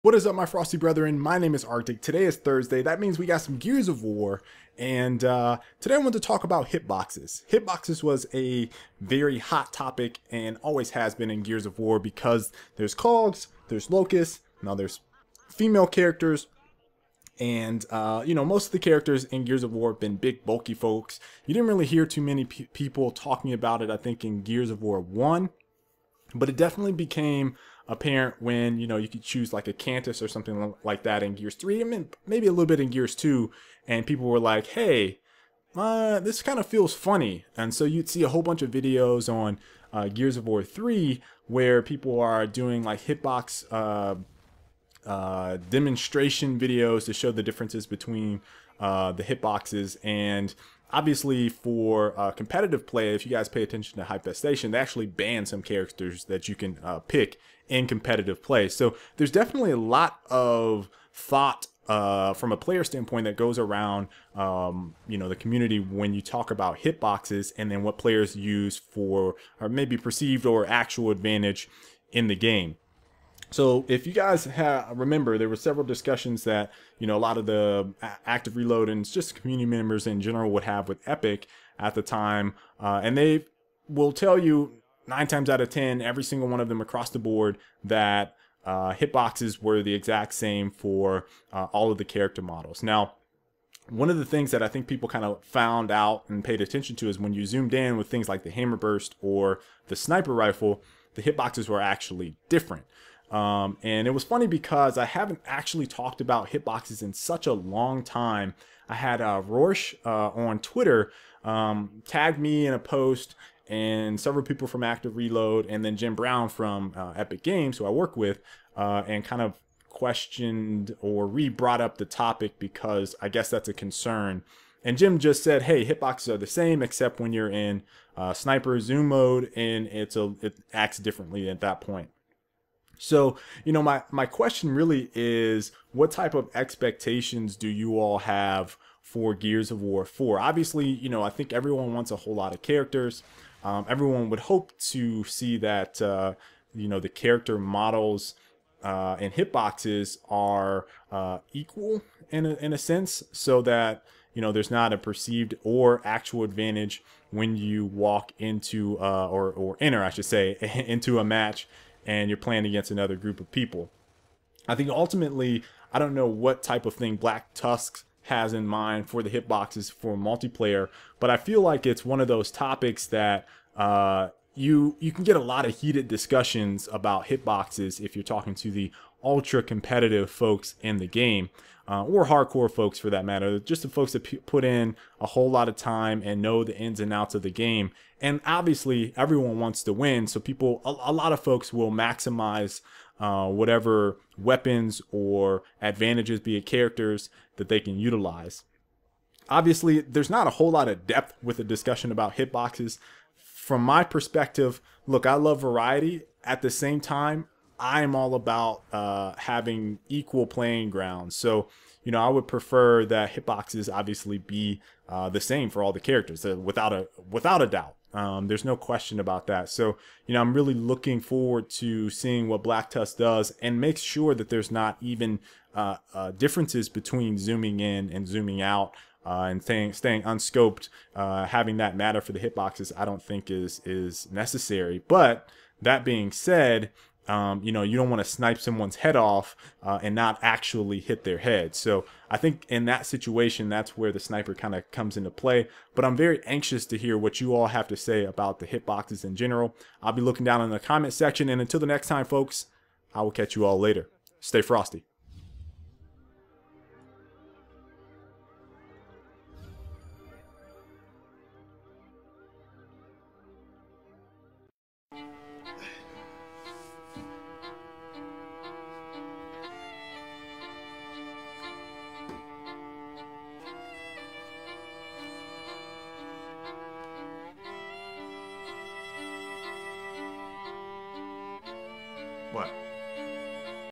What is up, my frosty brethren? My name is Arctic. Today is Thursday. That means we got some Gears of War. And today I want to talk about hitboxes. Hitboxes was a very hot topic and always has been in Gears of War because there's cogs, there's locusts, now there's female characters. And, most of the characters in Gears of War have been big, bulky folks. You didn't really hear too many people talking about it, I think, in Gears of War 1. But it definitely became apparent when, you could choose like a Cantus or something like that in Gears 3. I mean, maybe a little bit in Gears 2. And people were like, hey, this kind of feels funny. And so you'd see a whole bunch of videos on Gears of War 3 where people are doing like hitbox demonstration videos to show the differences between the hitboxes. And obviously for competitive play, if you guys pay attention to Hitbox Discussion, they actually ban some characters that you can pick in competitive play. So there's definitely a lot of thought from a player standpoint that goes around the community when you talk about hitboxes and then what players use for or maybe perceived or actual advantage in the game. So if you guys remember, there were several discussions that, a lot of the active reload and just community members in general would have with Epic at the time. And they will tell you 9 times out of 10, every single one of them across the board, that hitboxes were the exact same for all of the character models. Now, one of the things that I think people kind of found out and paid attention to is when you zoomed in with things like the hammer burst or the sniper rifle, the hitboxes were actually different. And it was funny because I haven't actually talked about hitboxes in such a long time. I had Rorsch on Twitter tagged me in a post, and several people from Active Reload, and then Jim Brown from Epic Games, who I work with, and kind of questioned or brought up the topic because I guess that's a concern. And Jim just said, hey, hitboxes are the same except when you're in sniper zoom mode, and it acts differently at that point. So, my question really is, what type of expectations do you all have for Gears of War 4? Obviously, I think everyone wants a whole lot of characters. Everyone would hope to see that, the character models and hitboxes are equal in a sense, so that, there's not a perceived or actual advantage when you walk into, or enter, I should say, into a match and you're playing against another group of people. I think ultimately, I don't know what type of thing Black Tusk has in mind for the hitboxes for multiplayer, but I feel like it's one of those topics that you can get a lot of heated discussions about hitboxes if you're talking to the ultra competitive folks in the game, or hardcore folks for that matter, just the folks that put in a whole lot of time and know the ins and outs of the game. And obviously everyone wants to win, so a lot of folks will maximize whatever weapons or advantages, be it characters, that they can utilize. Obviously there's not a whole lot of depth with the discussion about hitboxes. From my perspective, look, I love variety. At the same time, I'm all about having equal playing grounds. So, I would prefer that hitboxes obviously be the same for all the characters, without a doubt. There's no question about that. So, I'm really looking forward to seeing what Black Tusk does and makes sure that there's not even differences between zooming in and zooming out. And staying unscoped, having that matter for the hitboxes, I don't think is necessary. But that being said, you don't want to snipe someone's head off and not actually hit their head. So I think in that situation, that's where the sniper kind of comes into play. But I'm very anxious to hear what you all have to say about the hitboxes in general. I'll be looking down in the comment section. And until the next time, folks, I will catch you all later. Stay frosty.